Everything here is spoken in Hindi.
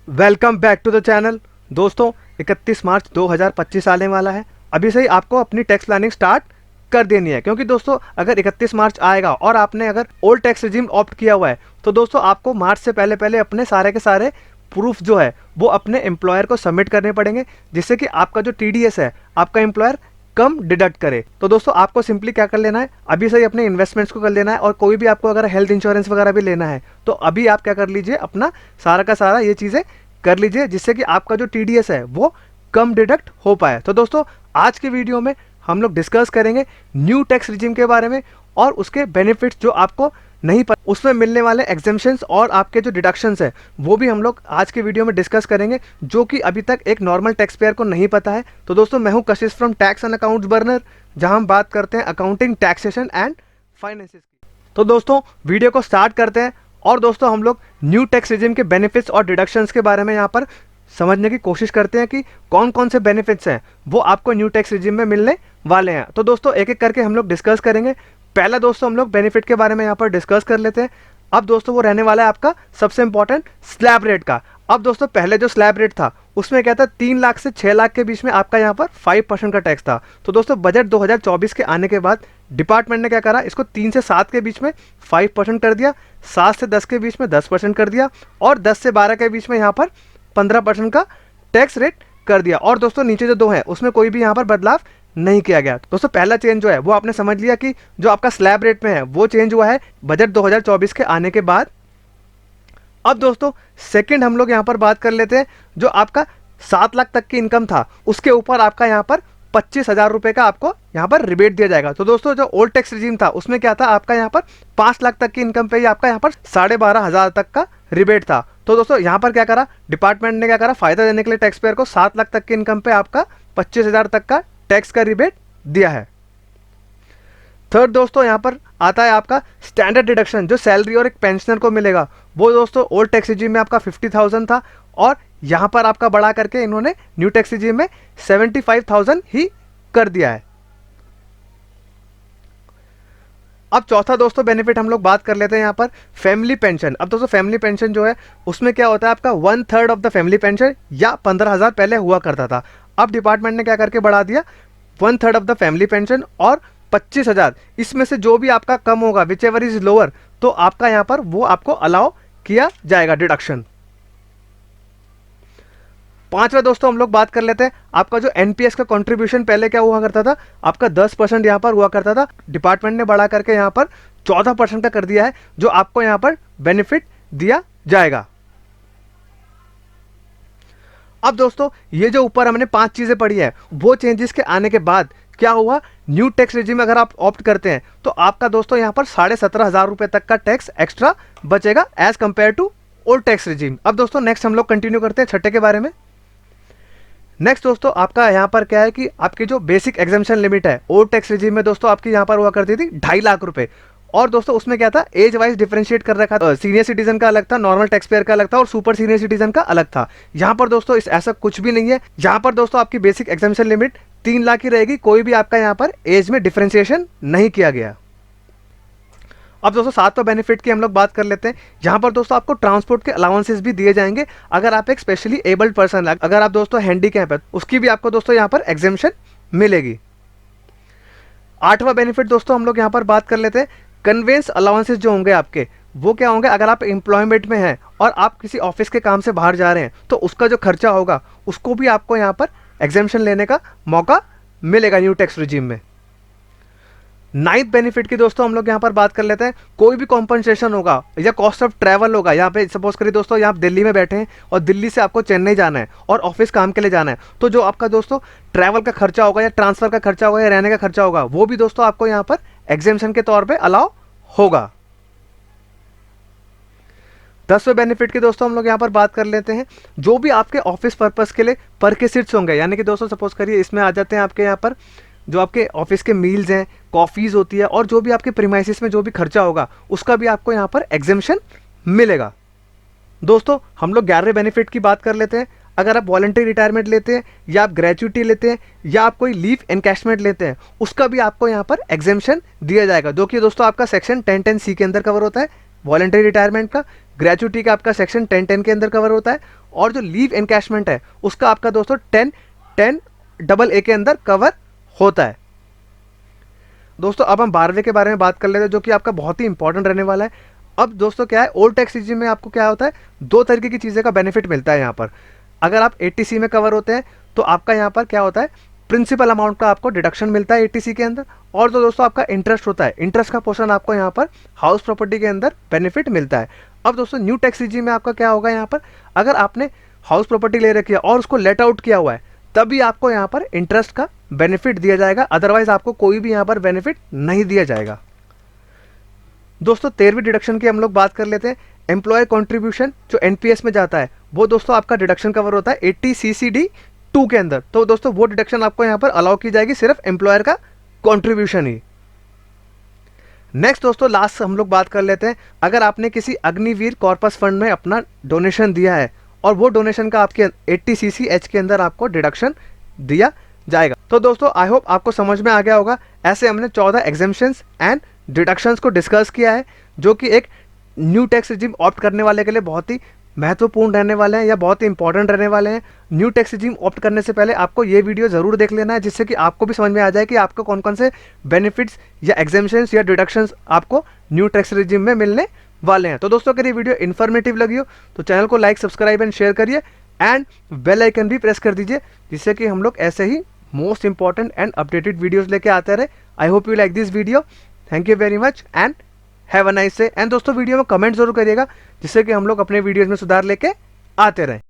Welcome back to the channel. दोस्तों 31 मार्च 2025 आने वाला है। अभी से ही आपको अपनी टैक्स प्लानिंग स्टार्ट कर देनी है, क्योंकि दोस्तों अगर 31 मार्च आएगा और आपने अगर ओल्ड टैक्स रिजीम ऑप्ट किया हुआ है तो दोस्तों आपको मार्च से पहले पहले अपने सारे के सारे प्रूफ जो है वो अपने एम्प्लॉयर को सबमिट करने पड़ेंगे, जिससे कि आपका जो TDS है आपका एम्प्लॉयर कम डिडक्ट करे। तो दोस्तों आपको सिंपली क्या कर लेना है, अभी से ही अपने इन्वेस्टमेंट्स को कर लेना है, और कोई भी आपको अगर हेल्थ इंश्योरेंस वगैरह भी लेना है तो अभी आप क्या कर लीजिए, अपना सारा का सारा ये चीज़ें कर लीजिए, जिससे कि आपका जो TDS है वो कम डिडक्ट हो पाए। तो दोस्तों आज की वीडियो में हम लोग डिस्कस करेंगे न्यू टैक्स रिजीम के बारे में और उसके बेनिफिट्स जो आपको नहीं पता, उसमें मिलने वाले एग्जेम्पशंस और आपके जो डिडक्शंस है वो भी हम लोग आज के वीडियो में डिस्कस करेंगे, जो कि अभी तक एक नॉर्मल टैक्स पेयर को नहीं पता है। तो दोस्तों मैं हूं कशिश from tax and accounts burner, जहां हम बात करते हैं अकाउंटिंग, टैक्सेशन एंड फाइनेंसेस की। तो दोस्तों वीडियो को स्टार्ट करते हैं, और दोस्तों हम लोग न्यू टैक्स रिजीम के बेनिफिट्स और डिडक्शंस के बारे में यहाँ पर समझने की कोशिश करते हैं कि कौन कौन से बेनिफिट्स हैं वो आपको न्यू टैक्स रिजीम में मिलने वाले हैं। तो दोस्तों एक एक करके हम लोग डिस्कस करेंगे। पहला दोस्तों हम लोग बेनिफिट के बारे में यहाँ पर डिस्कस कर लेते हैं। अब दोस्तों वो रहने वाला है आपका सबसे इंपॉर्टेंट स्लैब रेट का। अब दोस्तों पहले जो स्लैब रेट था उसमें क्या था, 3 लाख से 6 लाख के बीच में आपका यहाँ पर 5% का टैक्स था। तो दोस्तों बजट 2024 के आने के बाद डिपार्टमेंट ने क्या करा, इसको 3 से 7 के बीच में 5% कर दिया, 7 से 10 के बीच में 10% कर दिया, और 10 से 12 के बीच में यहाँ पर 15% का टैक्स रेट कर दिया। और दोस्तों नीचे जो दो है उसमें कोई भी यहाँ पर बदलाव नहीं किया गया। दोस्तों पहला चेंज जो है वो आपने समझ लिया कि जो आपका स्लैब रेट में है वो चेंज हुआ है बजट 2024 के आने के बाद। अब दोस्तों सेकंड हम लोग यहाँ पर बात कर लेते हैं, जो आपका 7 लाख तक की इनकम था उसके ऊपर आपका यहाँ पर 25,000 रुपये का आपको यहाँ पर रिबेट दिया जाएगा। तो दोस्तों जो ओल्ड टैक्स रिजीम था उसमें क्या था, आपका यहाँ पर 5 लाख तक की इनकम पे ही आपका यहाँ पर 12,500 तक का रिबेट था। तो दोस्तों यहाँ पर क्या करा डिपार्टमेंट ने, क्या करा, फायदा देने के लिए टैक्स पेयर को 7 लाख तक की इनकम पे आपका 25,000 तक का टैक्स का रिबेट दिया है। थर्ड दोस्तों यहाँ पर आता है आपका स्टैंडर्ड डिडक्शन, जो सैलरी और एक पेंशनर को मिलेगा। वो दोस्तों ओल्ड टैक्स रिजीम में आपका 50,000 था, और यहाँ पर आपका बढ़ा करके इन्होंने न्यू टैक्स रिजीम में 75,000 ही कर दिया है। अब चौथा दोस्तों बेनिफिट हम लोग बात कर लेते हैं यहाँ पर फैमिली पेंशन। अब दोस्तों फैमिली पेंशन जो है उसमें क्या होता है, आपका 1/3 ऑफ द फैमिली पेंशन या 15,000 पहले हुआ करता था, अब डिपार्टमेंट ने क्या करके बढ़ा दिया 1/3 ऑफ द फैमिली पेंशन और 25,000। इसमें से जो भी आपका कम होगा, विच एवर इज लोअर, तो आपका यहाँ पर वो आपको अलाउ किया जाएगा डिडक्शन। पांचवा दोस्तों हम लोग बात कर लेते हैं, आपका जो NPS का कंट्रीब्यूशन पहले क्या हुआ करता था, आपका 10% यहाँ पर हुआ करता था, डिपार्टमेंट ने बढ़ा करके यहाँ पर 14% का कर दिया है, जो आपको यहाँ पर बेनिफिट दिया जाएगा। अब दोस्तों ये जो ऊपर हमने 5 चीजें पढ़ी है वो चेंजेस के आने के बाद क्या हुआ, न्यू टैक्स रिजीम अगर आप ऑप्ट करते हैं तो आपका दोस्तों यहाँ पर 17,500 रुपए तक का टैक्स एक्स्ट्रा बचेगा as compare to old tax regime. अब दोस्तों नेक्स्ट हम लोग कंटिन्यू करते हैं छठे के बारे में। नेक्स्ट दोस्तों आपका यहाँ पर क्या है कि आपकी जो बेसिक एग्जाम्पशन लिमिट है ओल्ड टैक्स रिजीम में दोस्तों आपकी यहाँ पर हुआ करती थी 2.5 लाख रुपए, और दोस्तों उसमें क्या था, एज वाइज डिफरेंशिएट कर रखा था, सीनियर सिटीजन का अलग था, नॉर्मल टैक्स पेयर का अलग था, और सुपर सीनियर सिटीजन का अलग था। यहाँ पर दोस्तों इस ऐसा कुछ भी नहीं है, यहाँ पर दोस्तों आपकी बेसिक एग्जाम्पशन लिमिट 3 लाख ही रहेगी, कोई भी आपका यहाँ पर एज में डिफरेंशिएशन नहीं किया गया। अब दोस्तों 7वां बेनिफिट की हम लोग बात कर लेते हैं। यहाँ पर दोस्तों आपको ट्रांसपोर्ट के अलाउंसेस भी दिए जाएंगे, अगर आप एक स्पेशली एबल्ड पर्सन, अगर आप दोस्तों हैंडीकैप है उसकी भी आपको दोस्तों यहाँ पर एग्जेम्पशन मिलेगी। 8वां बेनिफिट दोस्तों हम लोग यहाँ पर बात कर लेते हैं, कन्वेंस अलाउंसेस जो होंगे आपके वो क्या होंगे, अगर आप एम्प्लॉयमेंट में हैं और आप किसी ऑफिस के काम से बाहर जा रहे हैं तो उसका जो खर्चा होगा उसको भी आपको यहाँ पर एग्जेम्पशन लेने का मौका मिलेगा न्यू टैक्स रिजीम में। 9th बेनिफिट की दोस्तों हम लोग यहाँ पर बात कर लेते हैं, कोई भी कॉम्पनसेशन होगा या कॉस्ट ऑफ ट्रैवल होगा, यहाँ पे सपोज करिए दोस्तों यहाँ आप दिल्ली में बैठे हैं और दिल्ली से आपको चेन्नई जाना है और ऑफिस काम के लिए जाना है, तो जो आपका दोस्तों ट्रैवल का खर्चा होगा या ट्रांसफर का खर्चा होगा या रहने का खर्चा होगा वो भी दोस्तों आपको यहाँ पर एग्जेम्पशन के तौर पर अलाउ होगा। 10वें बेनिफिट की दोस्तों हम लोग यहाँ पर बात कर लेते हैं, जो भी आपके ऑफिस पर्पस के लिए परक्विजिट्स होंगे, यानी कि दोस्तों सपोज करिए इसमें आ जाते हैं आपके यहाँ पर जो आपके ऑफिस के मील्स हैं, कॉफ़ीज़ होती है, और जो भी आपके प्रीमाइसिस में जो भी खर्चा होगा उसका भी आपको यहाँ पर एग्जेम्पशन मिलेगा। दोस्तों हम लोग 11वें बेनिफिट की बात कर लेते हैं, अगर आप वॉलंटरी रिटायरमेंट लेते हैं या आप ग्रेचुइटी लेते हैं या आप कोई लीव एनकैशमेंट लेते हैं उसका भी आपको यहाँ पर एग्जेम्पशन दिया जाएगा, जो कि दोस्तों आपका सेक्शन 1010C के अंदर कवर होता है वॉलंटरी रिटायरमेंट का, ग्रेचुइटी का आपका सेक्शन 1010 के अंदर कवर होता है, और जो लीव एनकैशमेंट है उसका आपका दोस्तों 10 AA के अंदर कवर होता है। दोस्तों अब हम 12वें के बारे में बात कर लेते हैं, जो कि आपका बहुत ही इंपॉर्टेंट रहने वाला है। अब दोस्तों क्या है, ओल्ड टैक्स रिजीम में आपको क्या होता है, दो तरीके की चीज़ें का बेनिफिट मिलता है यहाँ पर। अगर आप 80C में कवर होते हैं तो आपका यहाँ पर क्या होता है, प्रिंसिपल अमाउंट का आपको डिडक्शन मिलता है 80C के अंदर, और जो दोस्तों आपका इंटरेस्ट होता है, इंटरेस्ट का पोर्शन आपको यहाँ पर हाउस प्रॉपर्टी के अंदर बेनिफिट मिलता है। अब दोस्तों न्यू टैक्स रिजीम में आपका क्या होगा, यहाँ पर अगर आपने हाउस प्रॉपर्टी ले रखी है और उसको लेट आउट किया हुआ है तभी आपको यहाँ पर इंटरेस्ट का बेनिफिट दिया जाएगा, अदरवाइज आपको कोई भी यहाँ पर बेनिफिट नहीं दिया जाएगा। दोस्तों 13वीं डिडक्शन की हम लोग बात कर लेते हैं। एम्प्लॉयर कॉन्ट्रीब्यूशन जो एनपीएस में जाता है वो दोस्तों आपका डिडक्शन कवर होता है 80CCD2 के अंदर, तो दोस्तों वो डिडक्शन आपको यहाँ पर अलाउ की जाएगी, सिर्फ एम्प्लॉयर का कॉन्ट्रीब्यूशन ही। नेक्स्ट दोस्तों लास्ट हम लोग बात कर लेते हैं, अगर आपने किसी अग्निवीर कॉर्पस फंड में अपना डोनेशन दिया है और वो डोनेशन का आपके 80CCH के अंदर आपको डिडक्शन दिया जाएगा। तो दोस्तों आई होप आपको समझ में आ गया होगा। ऐसे हमने 14 एग्जेम्पशंस एंड डिडक्शंस को डिस्कस किया है, जो कि एक न्यू टैक्स रिजीम ऑप्ट करने वाले के लिए बहुत ही महत्वपूर्ण रहने वाले हैं या बहुत ही इंपॉर्टेंट रहने वाले हैं। न्यू टैक्स रिजीम ऑप्ट करने से पहले आपको ये वीडियो ज़रूर देख लेना है, जिससे कि आपको भी समझ में आ जाए कि आपको कौन कौन से बेनिफिट्स या एग्जेम्पशंस या डिडक्शंस आपको न्यू टैक्स रिजीम में मिलने वाले हैं। तो दोस्तों अगर ये वीडियो इन्फॉर्मेटिव लगी हो तो चैनल को लाइक, सब्सक्राइब एंड शेयर करिए एंड बेल आइकन भी प्रेस कर दीजिए, जिससे कि हम लोग ऐसे ही most important and updated videos लेके आते रहे। I hope you like this video. Thank you very much and have a nice day. And दोस्तों वीडियो में कमेंट जरूर करिएगा, जिससे कि हम लोग अपने वीडियोस में सुधार लेके आते रहें।